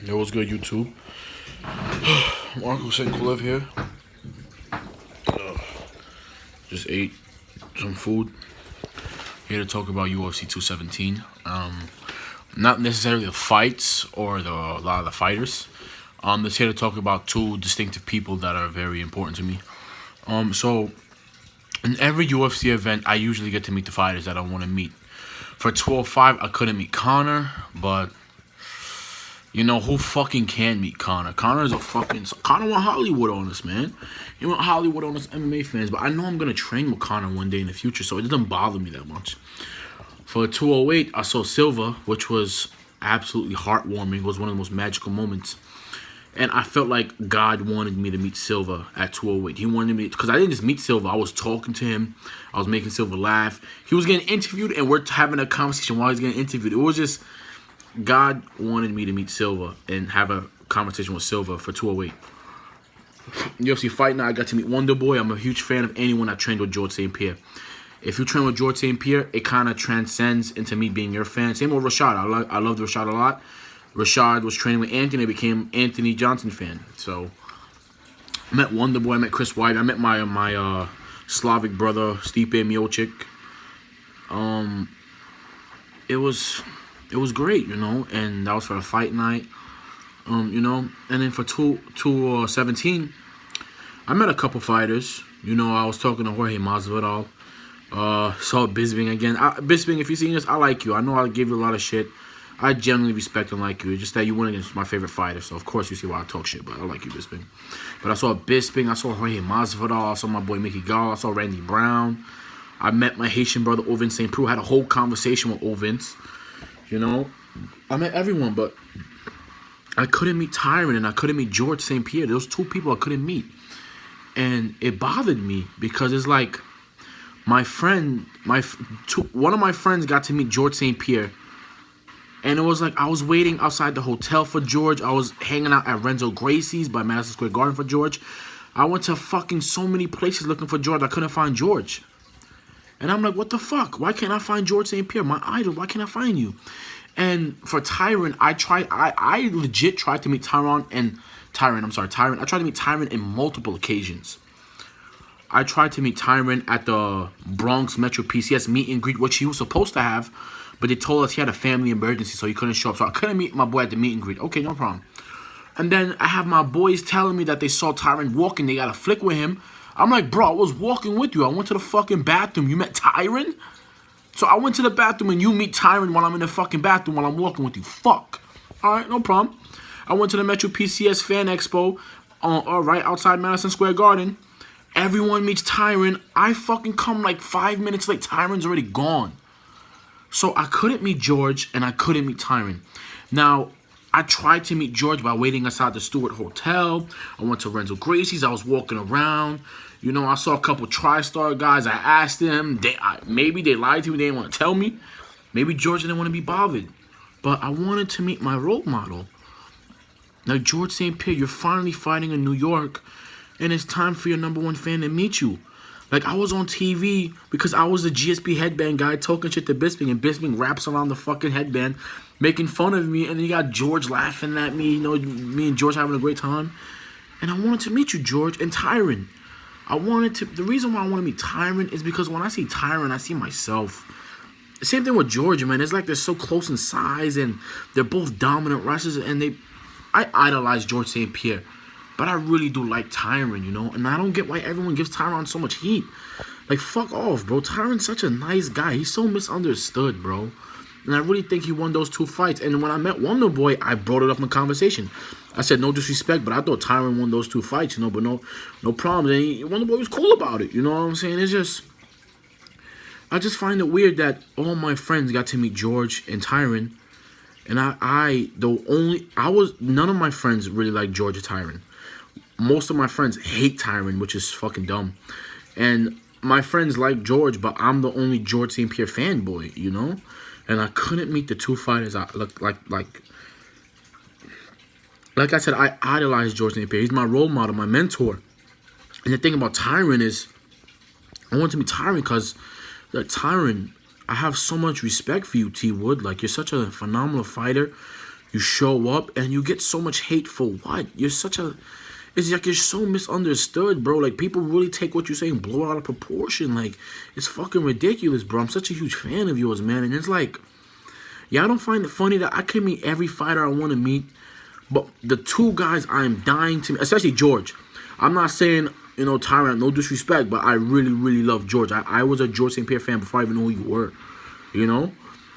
Yo, what's good, YouTube? Marco ST-KOULEV here. Just ate some food. Here to talk about UFC 217. Not necessarily the fights or a lot of the fighters. Just here to talk about two distinctive people that are very important to me. So in every UFC event, I usually get to meet the fighters that I want to meet. For 205, I couldn't meet Conor, but you know, who fucking can meet Conor? Conor went Hollywood on us, man. He went Hollywood on us MMA fans, but I know I'm going to train with Conor one day in the future, so it doesn't bother me that much. For 208, I saw Silva, which was absolutely heartwarming. It was one of the most magical moments. And I felt like God wanted me to meet Silva at 208. He wanted me, because I didn't just meet Silva. I was talking to him. I was making Silva laugh. He was getting interviewed, and we're having a conversation while he's getting interviewed. It was just, God wanted me to meet Silva and have a conversation with Silva for 208. UFC Fight Night, I got to meet Wonder Boy. I'm a huge fan of anyone that trained with George St. Pierre. If you train with George St. Pierre, it kind of transcends into me being your fan. Same with Rashad. I loved Rashad a lot. Rashad was training with Anthony. I became Anthony Johnson fan. So I met Wonder Boy. I met Chris White. I met my Slavic brother Stipe Miocic. It was great, you know, and that was for a fight night, you know. And then for 217, I met a couple fighters. You know, I was talking to Jorge Masvidal. Saw Bisping again. Bisping, if you're seeing this, I like you. I know I gave you a lot of shit. I genuinely respect and like you. It's just that you went against my favorite fighter, so of course you see why I talk shit, but I like you, Bisping. But I saw Bisping. I saw Jorge Masvidal. I saw my boy Mickey Gall. I saw Randy Brown. I met my Haitian brother, Ovin St. Preux. I had a whole conversation with Ovin. You know, I met everyone, but I couldn't meet Tyron and I couldn't meet George St. Pierre. Those two people I couldn't meet. And it bothered me because it's like one of my friends got to meet George St. Pierre. And it was like I was waiting outside the hotel for George. I was hanging out at Renzo Gracie's by Madison Square Garden for George. I went to fucking so many places looking for George. I couldn't find George. And I'm like, what the fuck? Why can't I find George St. Pierre, my idol? Why can't I find you? And for Tyron, I legit tried to meet Tyron. I tried to meet Tyron in multiple occasions. I tried to meet Tyron at the Bronx Metro PCS meet and greet, which he was supposed to have, but they told us he had a family emergency, so he couldn't show up. So I couldn't meet my boy at the meet and greet. Okay, no problem. And then I have my boys telling me that they saw Tyron walking. They got a flick with him. I'm like, bro, I was walking with you. I went to the fucking bathroom. You met Tyron? So I went to the bathroom and you meet Tyron while I'm in the fucking bathroom while I'm walking with you. Fuck. All right, no problem. I went to the Metro PCS Fan Expo, right outside Madison Square Garden. Everyone meets Tyron. I fucking come like 5 minutes late. Tyron's already gone. So I couldn't meet George and I couldn't meet Tyron. Now, I tried to meet George by waiting outside the Stewart Hotel. I went to Renzo Gracie's. I was walking around. You know, I saw a couple TriStar guys. I asked them. Maybe they lied to me. They didn't want to tell me. Maybe George didn't want to be bothered. But I wanted to meet my role model. Like, George St. Pierre, you're finally fighting in New York. And it's time for your #1 fan to meet you. Like, I was on TV because I was the GSP headband guy talking shit to Bisping. And Bisping wraps around the fucking headband, making fun of me. And then you got George laughing at me. You know, me and George having a great time. And I wanted to meet you, George, and Tyron. The reason why I want to meet Tyron is because when I see Tyron, I see myself. The same thing with George, man. It's like they're so close in size and they're both dominant wrestlers. And I idolize George St. Pierre. But I really do like Tyron, you know? And I don't get why everyone gives Tyron so much heat. Like, fuck off, bro. Tyron's such a nice guy. He's so misunderstood, bro. And I really think he won those two fights. And when I met Wonder Boy, I brought it up in the conversation. I said, no disrespect, but I thought Tyron won those two fights, you know, but no problem. And Wonder Boy was cool about it, you know what I'm saying? It's just, I just find it weird that all my friends got to meet George and Tyron. And none of my friends really like George or Tyron. Most of my friends hate Tyron, which is fucking dumb. And my friends like George, but I'm the only George St. Pierre fanboy, you know? And I couldn't meet the two fighters I look like I said, I idolize George St. Pierre. He's my role model, my mentor. And the thing about Tyron is, I want to meet Tyron because, like, Tyron, I have so much respect for you, T. Wood. Like, you're such a phenomenal fighter. You show up and you get so much hate for what? It's like you're so misunderstood, bro. Like, people really take what you say and blow it out of proportion. Like, it's fucking ridiculous, bro. I'm such a huge fan of yours, man. And it's like, yeah, I don't find it funny that I can meet every fighter I want to meet. But the two guys I'm dying to meet, especially George. I'm not saying, you know, Tyron, no disrespect, but I really, really love George. I was a George St. Pierre fan before I even knew who you were, you know?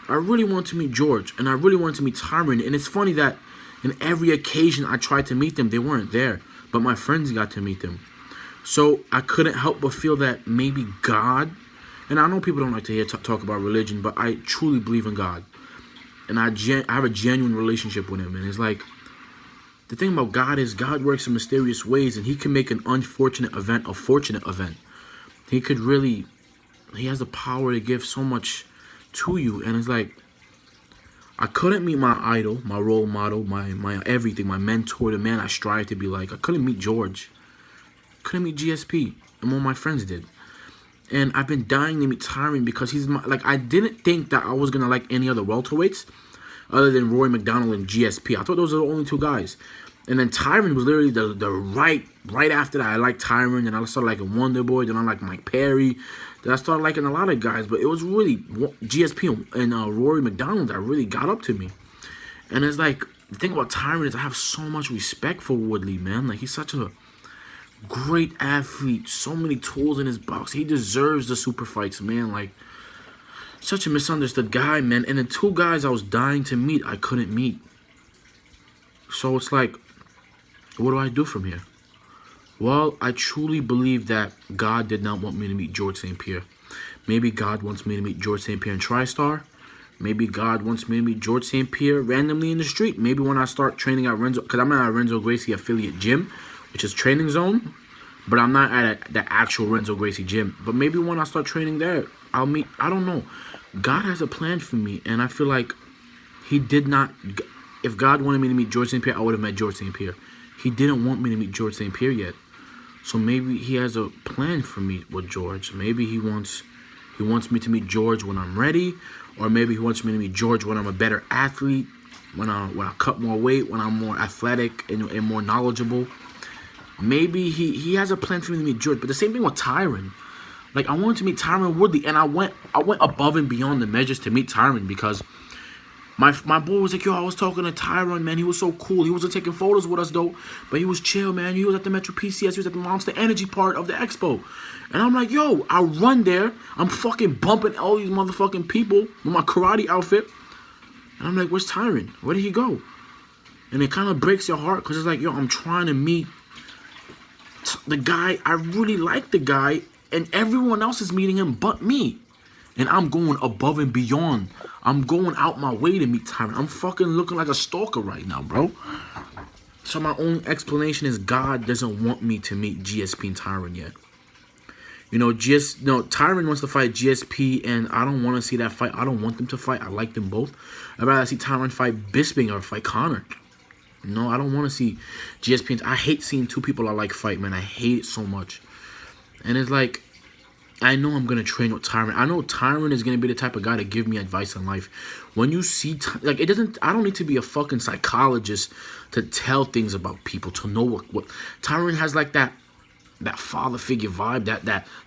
I really wanted to meet George, and I really wanted to meet Tyron. And it's funny that in every occasion I tried to meet them, they weren't there. But my friends got to meet them. So I couldn't help but feel that maybe God, and I know people don't like to hear talk about religion, but I truly believe in God. And I have a genuine relationship with him. And it's like, the thing about God is God works in mysterious ways, and he can make an unfortunate event a fortunate event. He has the power to give so much to you. And it's like, I couldn't meet my idol, my role model, my everything, my mentor, the man I strive to be like. I couldn't meet George. Couldn't meet GSP. And one of my friends did. And I've been dying to meet Tyron because he's my, like, I didn't think that I was going to like any other welterweights other than Rory McDonald and GSP. I thought those were the only two guys. And then Tyron was literally the right after that. I liked Tyron, and I started liking Wonder Boy, then I liked Mike Perry. Then I started liking a lot of guys, but it was really GSP and Rory McDonald that really got up to me. And it's like, the thing about Tyron is I have so much respect for Woodley, man. Like, he's such a great athlete, so many tools in his box. He deserves the super fights, man. Like, such a misunderstood guy, man. And the two guys I was dying to meet, I couldn't meet. So it's like, what do I do from here? Well, I truly believe that God did not want me to meet George St. Pierre. Maybe God wants me to meet George St. Pierre in TriStar. Maybe God wants me to meet George St. Pierre randomly in the street. Maybe when I start training at Renzo, because I'm at a Renzo Gracie affiliate gym, which is Training Zone, but I'm not at the actual Renzo Gracie gym. But maybe when I start training there, I'll meet, I don't know. God has a plan for me, and I feel like he did not, if God wanted me to meet George St. Pierre, I would have met George St. Pierre. He didn't want me to meet George St. Pierre yet. So maybe he has a plan for me with George. Maybe he wants me to meet George when I'm ready, or maybe he wants me to meet George when I'm a better athlete, when I cut more weight, when I'm more athletic and more knowledgeable. Maybe he has a plan for me to meet George. But the same thing with Tyron. Like, I wanted to meet Tyron Woodley, and I went above and beyond the measures to meet Tyron because my boy was like, yo, I was talking to Tyron, man. He was so cool. He wasn't taking photos with us, though, but he was chill, man. He was at the Metro PCS. He was at the Monster Energy part of the expo. And I'm like, yo, I run there. I'm fucking bumping all these motherfucking people with my karate outfit. And I'm like, where's Tyron? Where did he go? And it kind of breaks your heart because it's like, yo, I'm trying to meet the guy. I really like the guy, and everyone else is meeting him but me. And I'm going above and beyond. I'm going out my way to meet Tyron. I'm fucking looking like a stalker right now, bro. So my only explanation is God doesn't want me to meet GSP and Tyron yet. You know, Tyron wants to fight GSP, and I don't want to see that fight. I don't want them to fight. I like them both. I'd rather see Tyron fight Bisping or fight Conor. No, I don't want to see GSP. I hate seeing two people I like fight, man. I hate it so much. And it's like, I know I'm going to train with Tyron. I know Tyron is going to be the type of guy to give me advice in life. When you see, like, I don't need to be a fucking psychologist to tell things about people, to know what Tyron has, like that father figure vibe,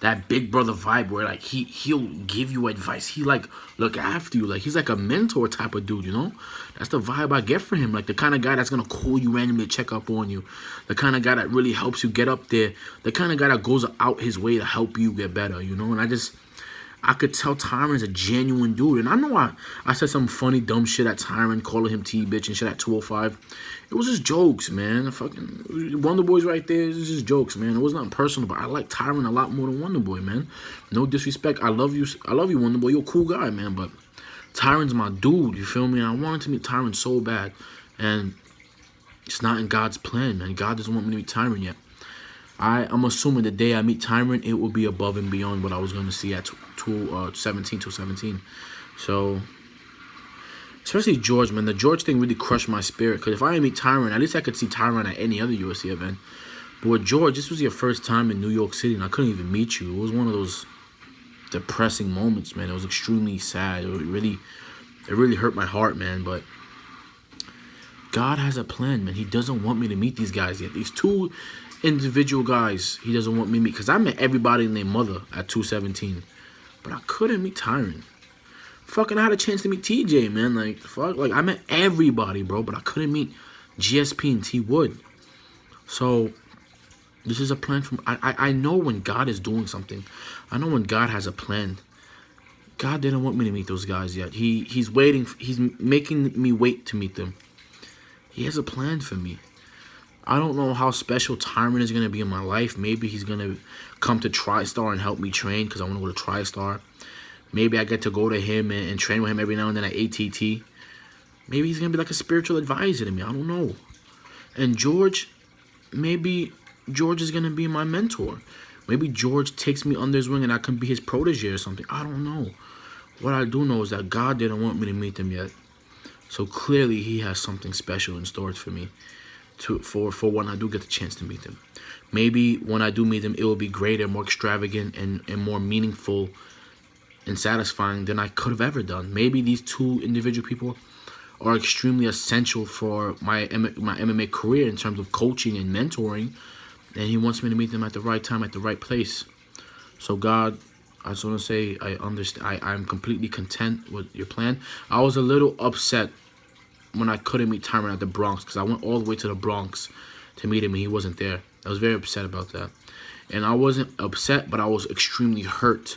that big brother vibe where, like, he'll give you advice. He, like, look after you. Like, he's like a mentor type of dude, you know? That's the vibe I get from him. Like, the kind of guy that's going to call you randomly to check up on you. The kind of guy that really helps you get up there. The kind of guy that goes out his way to help you get better, you know? And I could tell Tyron's a genuine dude. And I know I said some funny, dumb shit at Tyron, calling him T-bitch and shit at 205. It was just jokes, man. Fucking Wonder Boy's right there. It was just jokes, man. It was nothing personal, but I like Tyron a lot more than Wonder Boy, man. No disrespect. I love you, Wonder Boy. You're a cool guy, man, but Tyron's my dude, you feel me? And I wanted to meet Tyron so bad, and it's not in God's plan, man. God doesn't want me to meet Tyron yet. I'm assuming the day I meet Tyron, it will be above and beyond what I was going to see at 217. So, especially George, man. The George thing really crushed my spirit. Because if I didn't meet Tyron, at least I could see Tyron at any other UFC event. But with George, this was your first time in New York City, and I couldn't even meet you. It was one of those depressing moments, man. It was extremely sad. It really hurt my heart, man. But God has a plan, man. He doesn't want me to meet these guys yet. These two individual guys, he doesn't want me to meet. Because I met everybody and their mother at 217. But I couldn't meet Tyron. Fucking, I had a chance to meet TJ, man. Like, fuck. Like, I met everybody, bro. But I couldn't meet GSP and T Wood. So, this is a plan from... I know when God is doing something. I know when God has a plan. God didn't want me to meet those guys yet. He's waiting. He's making me wait to meet them. He has a plan for me. I don't know how special Tyron is going to be in my life. Maybe he's going to come to TriStar and help me train because I want to go to TriStar. Maybe I get to go to him and train with him every now and then at ATT. Maybe he's going to be like a spiritual advisor to me. I don't know. And George, maybe George is going to be my mentor. Maybe George takes me under his wing and I can be his protege or something. I don't know. What I do know is that God didn't want me to meet them yet. So clearly he has something special in store for me for when I do get the chance to meet them. Maybe when I do meet them, it will be greater, more extravagant, and more meaningful and satisfying than I could have ever done. Maybe these two individual people are extremely essential for my MMA career in terms of coaching and mentoring, and he wants me to meet them at the right time, at the right place. So God, I just want to say I understand. I'm completely content with your plan. I was a little upset when I couldn't meet Tyron at the Bronx because I went all the way to the Bronx to meet him and he wasn't there. I was very upset about that. And I wasn't upset, but I was extremely hurt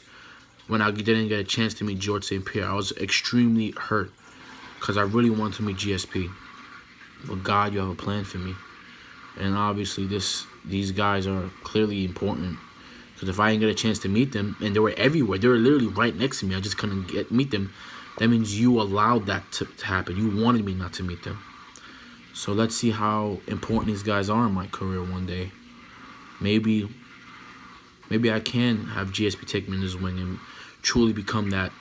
when I didn't get a chance to meet George St. Pierre. I was extremely hurt because I really wanted to meet GSP. But God, you have a plan for me. And obviously these guys are clearly important. Because if I didn't get a chance to meet them, and they were everywhere, they were literally right next to me, I just couldn't meet them, that means you allowed that to happen. You wanted me not to meet them. So let's see how important these guys are in my career one day. Maybe I can have GSP take me in his wing and truly become that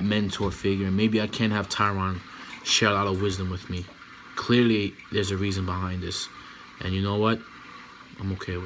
mentor figure. And maybe I can have Tyron share a lot of wisdom with me. Clearly, there's a reason behind this. And you know what? I'm okay with it.